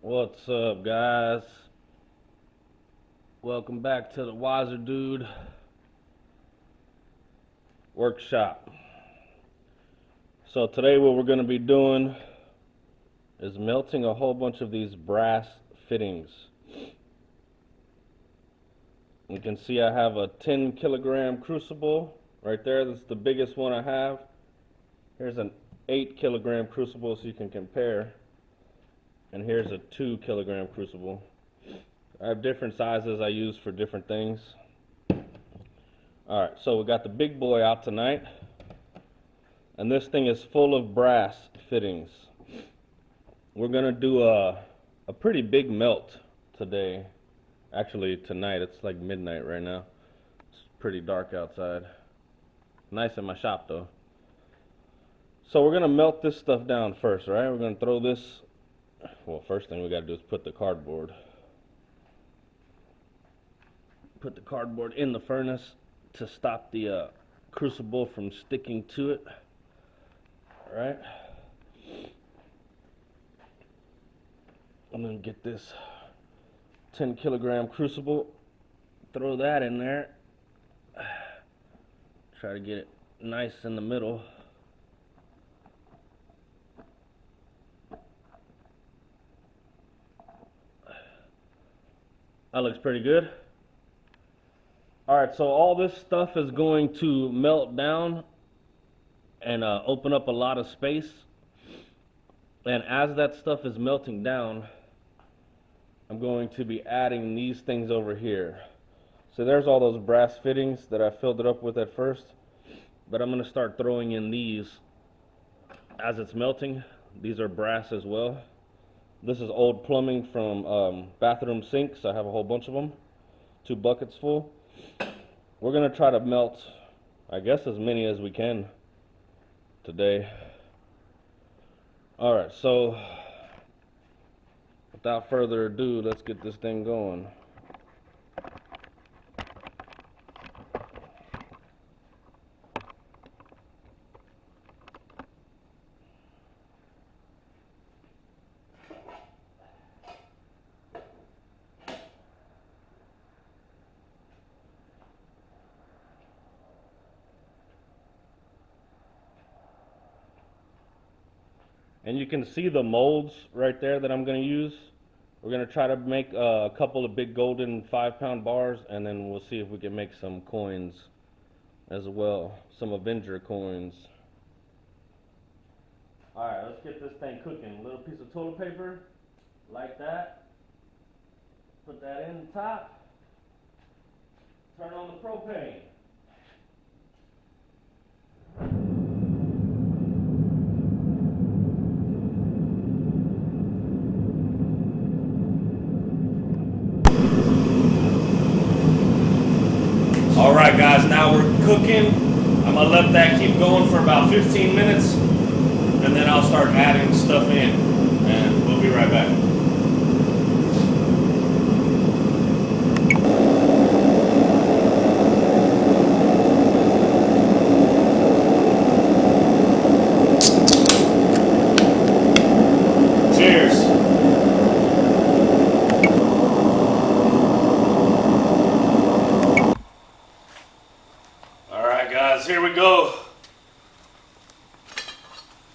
What's up, guys? Welcome back to the Wiser Dude workshop. So today what we're going to be doing is melting a whole bunch of these brass fittings. You can see I have a 10 kilogram crucible right there. This is the biggest one I have. Here's an 8 kilogram crucible so you can compare. And here's a 2 kilogram crucible. I have different sizes I use for different things. Alright, so we got the big boy out tonight. And this thing is full of brass fittings. We're going to do a pretty big melt today. Actually, tonight. It's like midnight right now. It's pretty dark outside. Nice in my shop, though. So we're going to melt this stuff down first, right? We're going to throw this... Well, first thing we got to do is put the cardboard. Put the cardboard in the furnace to stop the crucible from sticking to it. All right. I'm going to get this 10 kilogram crucible, throw that in there, try to get it nice in the middle. That looks pretty good. Alright, so all this stuff is going to melt down and open up a lot of space. And as that stuff is melting down, I'm going to be adding these things over here. So there's all those brass fittings that I filled it up with at first, but I'm going to start throwing in these as it's melting. These are brass as well. This is old plumbing from bathroom sinks. I have a whole bunch of them, 2 buckets full. We're going to try to melt, I guess, as many as we can today. Alright, so without further ado, let's get this thing going. And you can see the molds right there that I'm going to use. We're going to try to make a couple of big golden 5-pound bars, and then we'll see if we can make some coins as well, some Avenger coins. Alright, let's get this thing cooking. A little piece of toilet paper, like that. Put that in the top. Turn on the propane. Alright guys, now we're cooking. I'm going to let that keep going for about 15 minutes, and then I'll start adding stuff in, and we'll be right back. Cheers. Here we go.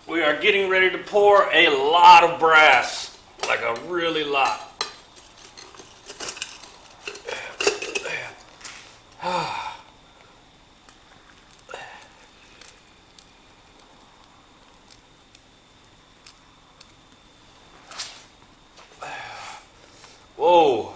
We are getting ready to pour a lot of brass, like a really lot. Whoa.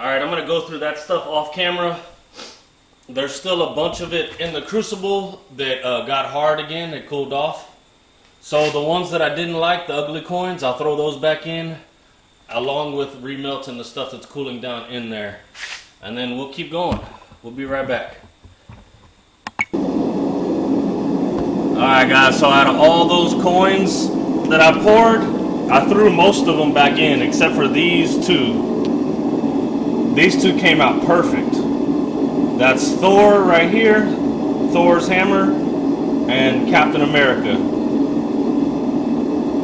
Alright, I'm gonna go through that stuff off camera. There's still a bunch of it in the crucible that got hard again, they cooled off. So the ones that I didn't like, the ugly coins, I'll throw those back in, along with remelting the stuff that's cooling down in there. And then we'll keep going. We'll be right back. Alright guys, so out of all those coins that I poured, I threw most of them back in except for these two. These two came out perfect. That's Thor right here, Thor's hammer, and Captain America.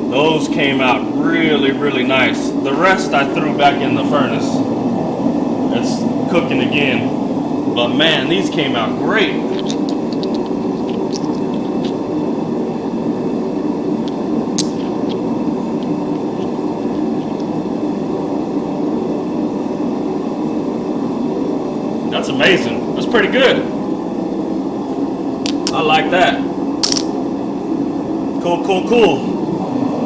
Those came out really, really nice. The rest I threw back in the furnace. It's cooking again. But man, these came out great. That's amazing. That's pretty good. I like that. Cool, cool, cool.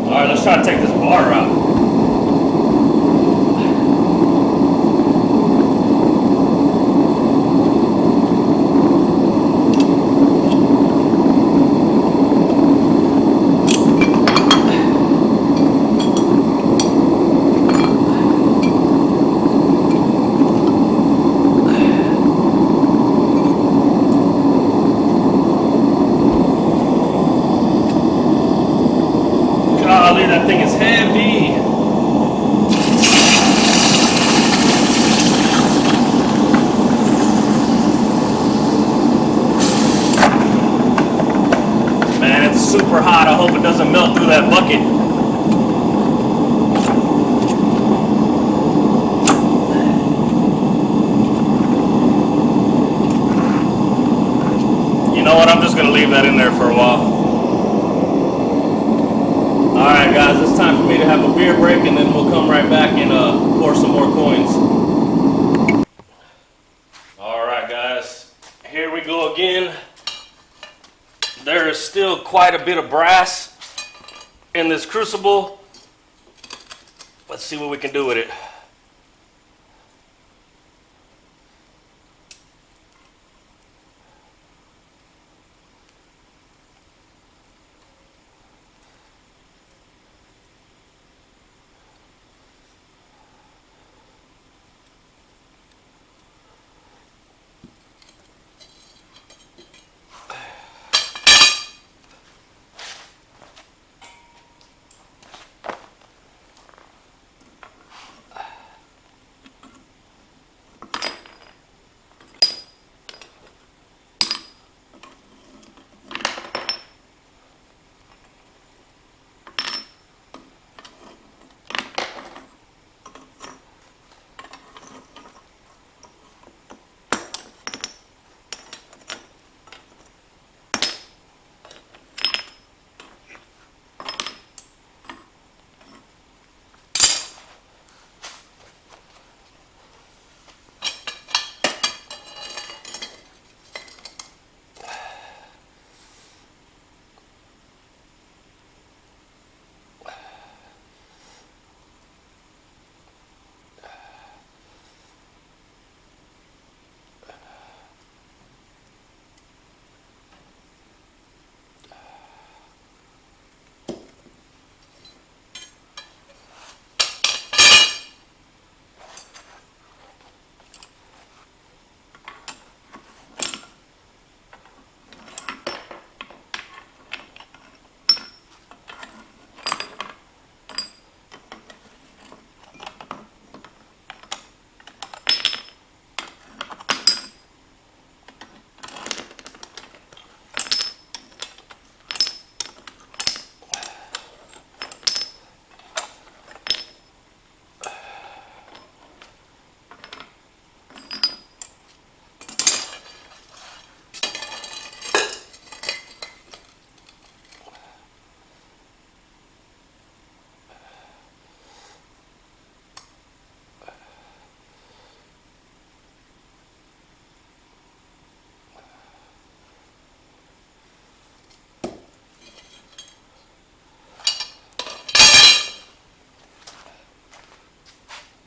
Alright, let's try to take this bar out. That thing is heavy. Man, it's super hot. I hope it doesn't melt through that bucket. You know what? I'm just going to leave that in there for a while. Alright guys, it's time for me to have a beer break and then we'll come right back and pour some more coins. Alright guys, here we go again. There is still quite a bit of brass in this crucible. Let's see what we can do with it.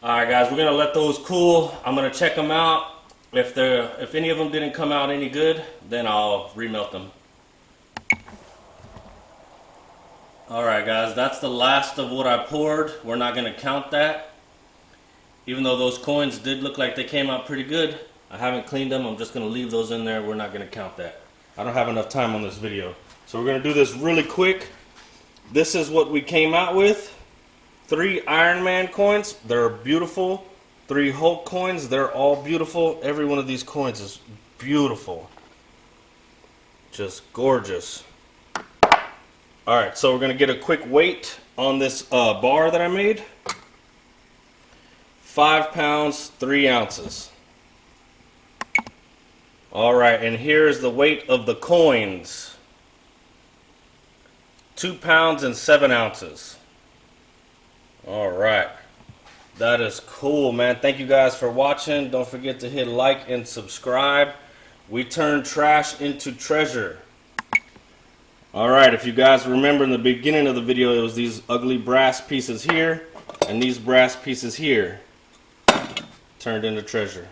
Alright guys, we're gonna let those cool. I'm gonna check them out. If any of them didn't come out any good, then I'll remelt them. Alright guys, that's the last of what I poured. We're not gonna count that. Even though those coins did look like they came out pretty good, I haven't cleaned them. I'm just gonna leave those in there. We're not gonna count that. I don't have enough time on this video. So we're gonna do this really quick. This is what we came out with. 3 Iron Man coins, they're beautiful. 3 Hulk coins, they're all beautiful. Every one of these coins is beautiful. Just gorgeous. Alright, so we're going to get a quick weight on this bar that I made. 5 pounds, 3 ounces. Alright, and here's the weight of the coins. 2 pounds and 7 ounces. Alright, that is cool, man. Thank you guys for watching. Don't forget to hit like and subscribe. We turn trash into treasure. Alright, if you guys remember in the beginning of the video, it was these ugly brass pieces here and these brass pieces here turned into treasure.